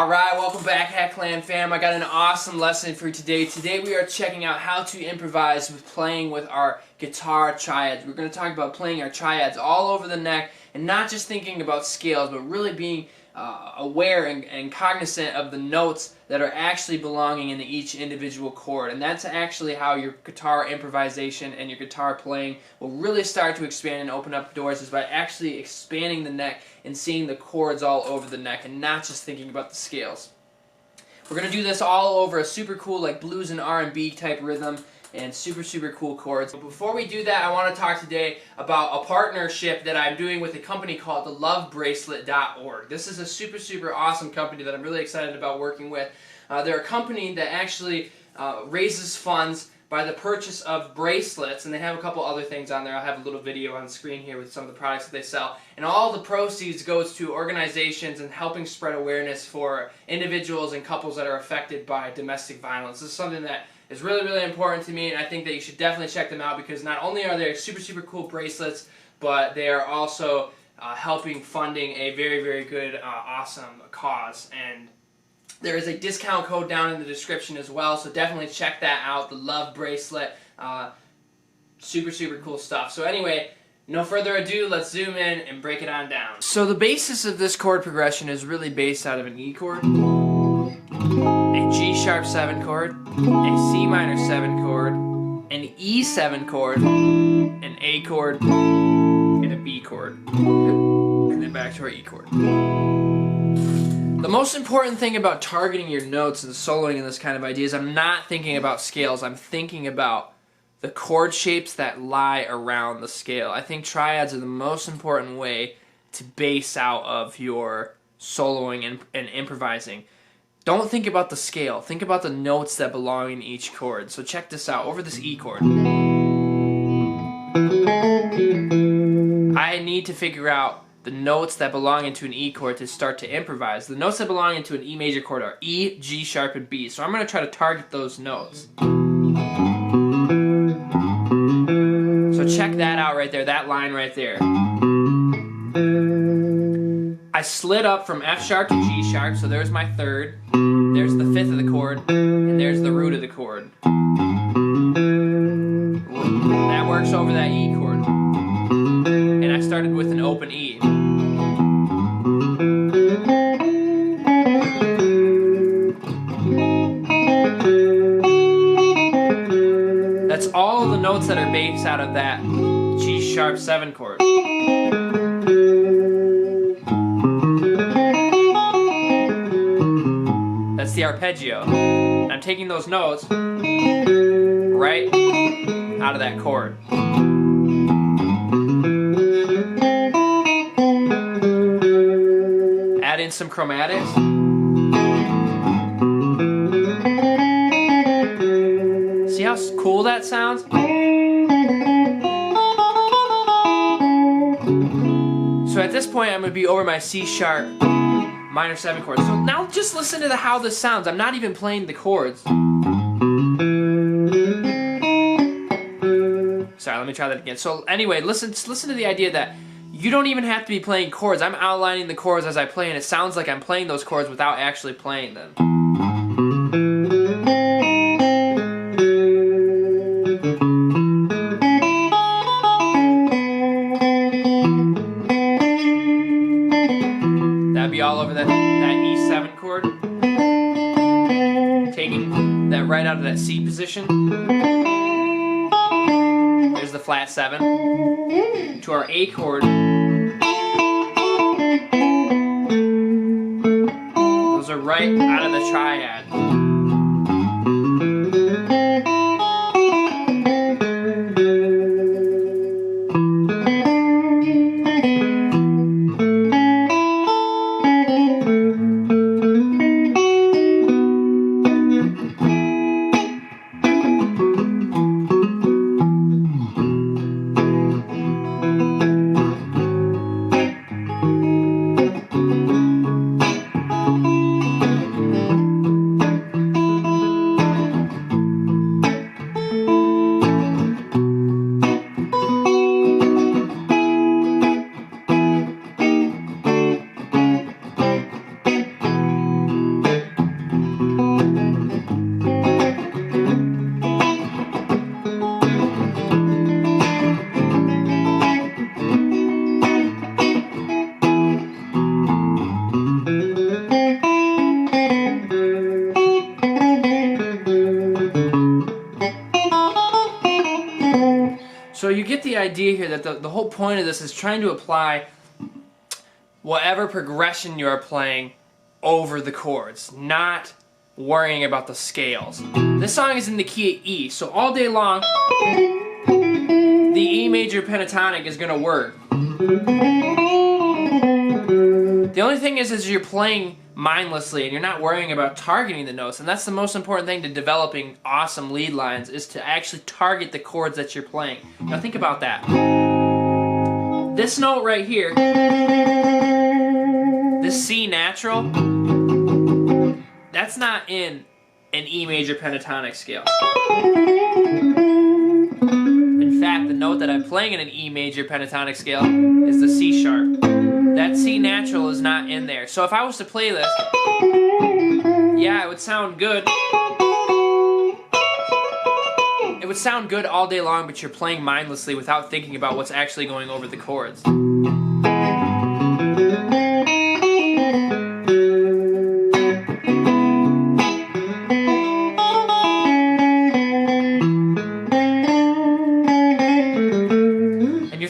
Alright, welcome back, Hatt Clan fam. I got an awesome lesson for you today. Today we are checking out how to improvise with playing with our guitar triads. We're going to talk about playing our triads all over the neck and not just thinking about scales, but really being aware and cognizant of the notes that are actually belonging in each individual chord. And that's actually how your guitar improvisation and your guitar playing will really start to expand and open up doors, is by actually expanding the neck and seeing the chords all over the neck and not just thinking about the scales. We're going to do this all over a super cool like blues and R&B type rhythm and super cool chords. But before we do that, I want to talk today about a partnership that I'm doing with a company called the Love Braclet.org. This is a super awesome company that I'm really excited about working with. They're a company that actually raises funds by the purchase of bracelets, and they have a couple other things on there. I'll have a little video on the screen here with some of the products that they sell. And all the proceeds goes to organizations and helping spread awareness for individuals and couples that are affected by domestic violence. This is something that is really important to me, and I think that you should definitely check them out, because not only are they super cool bracelets, but they are also helping funding a very good, awesome cause. And there is a discount code down in the description as well, so definitely check that out, the Love Bracelet. Super cool stuff. So anyway, no further ado, let's zoom in and break it on down. So the basis of this chord progression is really based out of an E chord, a G sharp 7 chord, a C minor 7 chord, an E7 chord, an A chord, and a B chord, and then back to our E chord. The most important thing about targeting your notes and soloing in this kind of idea is I'm not thinking about scales, I'm thinking about the chord shapes that lie around the scale. I think triads are the most important way to base out of your soloing and improvising. Don't think about the scale, think about the notes that belong in each chord. So check this out, over this E chord, I need to figure out the notes that belong into an E chord to start to improvise. The notes that belong into an E major chord are E, G sharp, and B. So I'm going to try to target those notes. So check that out right there, that line right there. I slid up from F sharp to G sharp, so there's my third, there's the fifth of the chord, and there's the root of the chord. That works over that E chord. And I started with an open E. That's all the notes that are based out of that G sharp 7 chord. That's the arpeggio. And I'm taking those notes right out of that chord. Add in some chromatics. See how cool that sounds? So at this point I'm going to be over my C sharp minor 7 chord. So now just listen to how this sounds. I'm not even playing the chords. Sorry, let me try that again. So anyway, listen to the idea that you don't even have to be playing chords. I'm outlining the chords as I play, and it sounds like I'm playing those chords without actually playing them. That'd be all over that E7 chord. Taking that right out of that C position. There's the flat 7. To our A chord. Those are right out of the triad. the idea here, that the whole point of this is trying to apply whatever progression you're playing over the chords, not worrying about the scales. This song is in the key of E, so all day long, the E major pentatonic is going to work. The only thing is you're playing mindlessly and you're not worrying about targeting the notes, and that's the most important thing to developing awesome lead lines, is to actually target the chords that you're playing. Now think about that. This note right here, this C natural, that's not in an E major pentatonic scale. In fact, the note that I'm playing in an E major pentatonic scale is the C sharp. That C natural is not in there. So if I was to play this, yeah, it would sound good. It would sound good all day long, but you're playing mindlessly without thinking about what's actually going over the chords.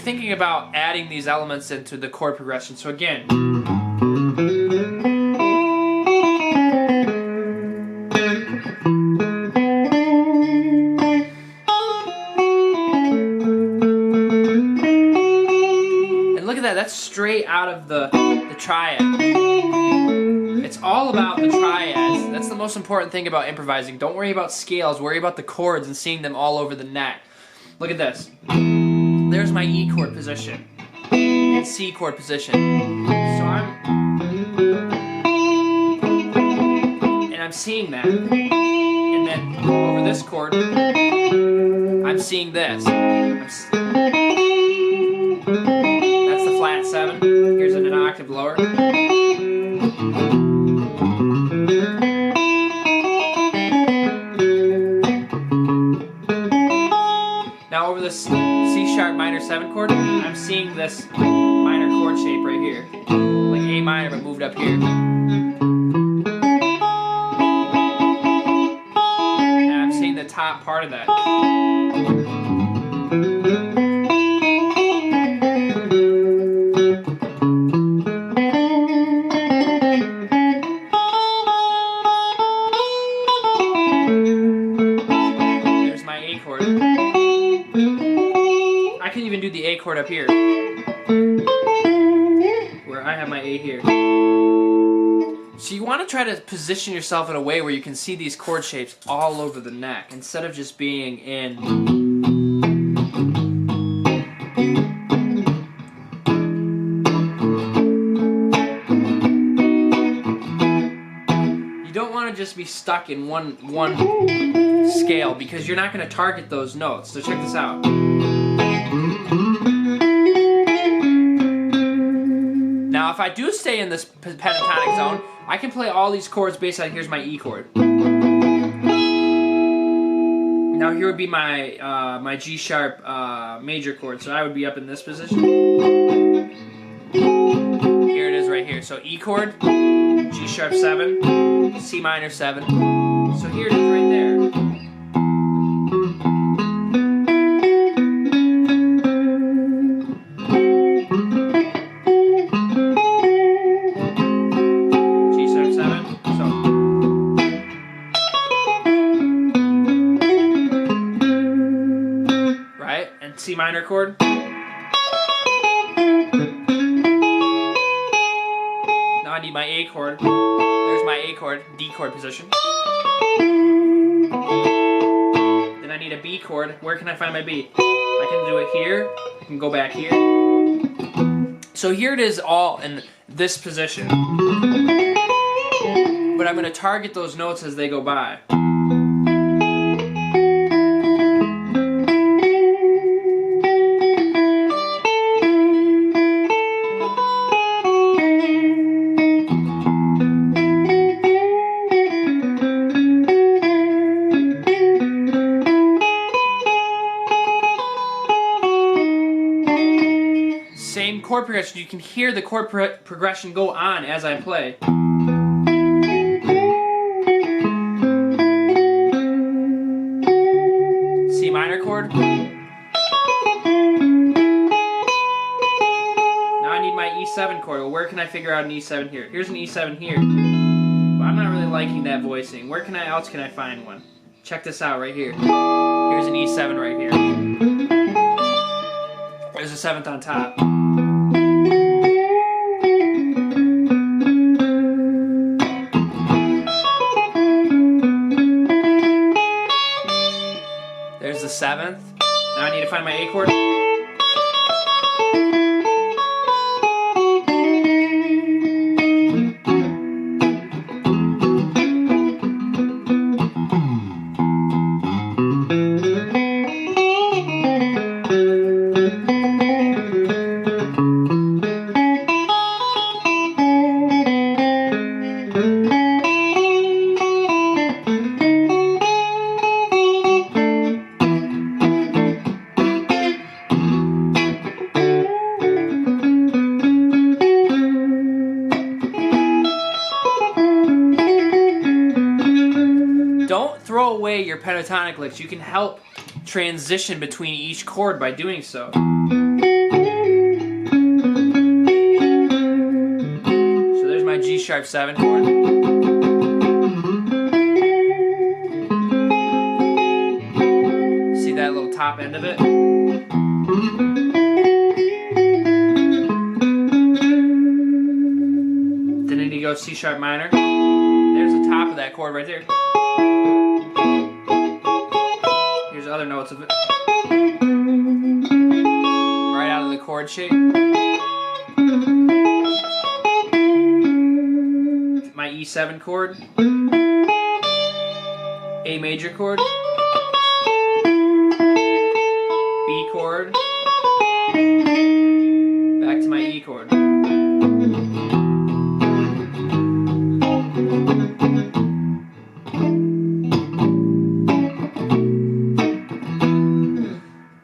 Thinking about adding these elements into the chord progression. So again, and look at that, that's straight out of the triad. It's all about the triads. That's the most important thing about improvising. Don't worry about scales, worry about the chords and seeing them all over the neck. Look at this. There's my E chord position and C chord position. So I'm seeing that. And then over this chord, I'm seeing this. That's the flat 7. Here's an octave lower. Now over this C sharp minor 7 chord, I'm seeing this minor chord shape right here. Like A minor but moved up here. And I'm seeing the top part of that. There's my A chord. I can even do the A chord up here, where I have my A here. So you want to try to position yourself in a way where you can see these chord shapes all over the neck, instead of just being in. You don't want to just be stuck in one scale, because you're not going to target those notes. So check this out. Now, if I do stay in this pentatonic zone, I can play all these chords based on, here's my E chord. Now here would be my my G sharp major chord, so I would be up in this position. Here it is right here. So E chord, G sharp 7, C minor 7. So here it is right there. C minor chord. Now I need my A chord. There's my A chord, D chord position. Then I need a B chord. Where can I find my B? I can do it here. I can go back here. So here it is all in this position. But I'm going to target those notes as they go by. Same chord progression. You can hear the chord progression go on as I play. C minor chord. figure out an E7 here? Here's an E7 here. But I'm not really liking that voicing. Where else can I find one? Check this out right here. Here's an E7 right here. There's a 7th on top. There's the 7th. Now I need to find my A chord. Don't throw away your pentatonic licks. You can help transition between each chord by doing so. So there's my G sharp 7 chord. See that little top end of it? Then I need to go C sharp minor. There's the top of that chord right there. Here's other notes of it. Right out of the chord shape. My E7 chord. A major chord. B chord. Back to my E chord.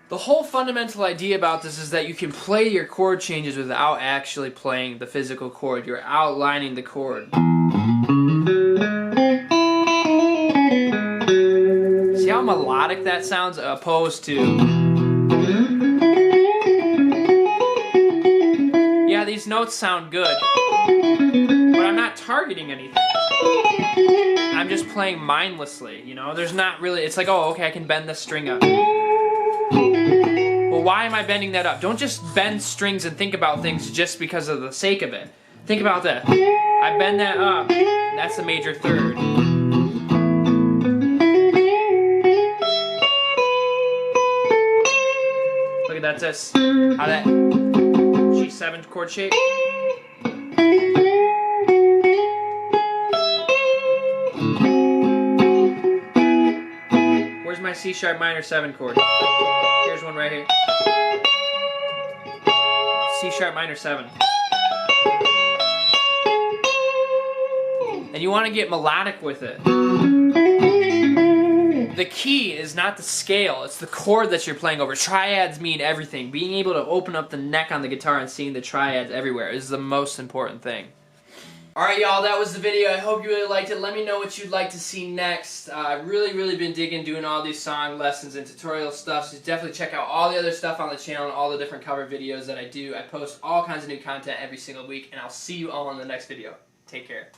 The whole fundamental idea about this is that you can play your chord changes without actually playing the physical chord. You're outlining the chord. See how melodic that sounds opposed to... Yeah, these notes sound good, but I'm not targeting anything. I'm just playing mindlessly, you know? There's not really... It's like, oh, okay, I can bend this string up. Well, why am I bending that up? Don't just bend strings and think about things just because of the sake of it. Think about that. I bend that up. That's the major third. Look at that. That's how that G7 chord shape. Where's my C sharp minor 7 chord? Here's one right here. C sharp minor 7. And you want to get melodic with it. The key is not the scale, it's the chord that you're playing over. Triads mean everything. Being able to open up the neck on the guitar and seeing the triads everywhere is the most important thing. Alright y'all, that was the video. I hope you really liked it. Let me know what you'd like to see next. I've really been digging doing all these song lessons and tutorial stuff, so definitely check out all the other stuff on the channel and all the different cover videos that I do. I post all kinds of new content every single week, and I'll see you all in the next video. Take care.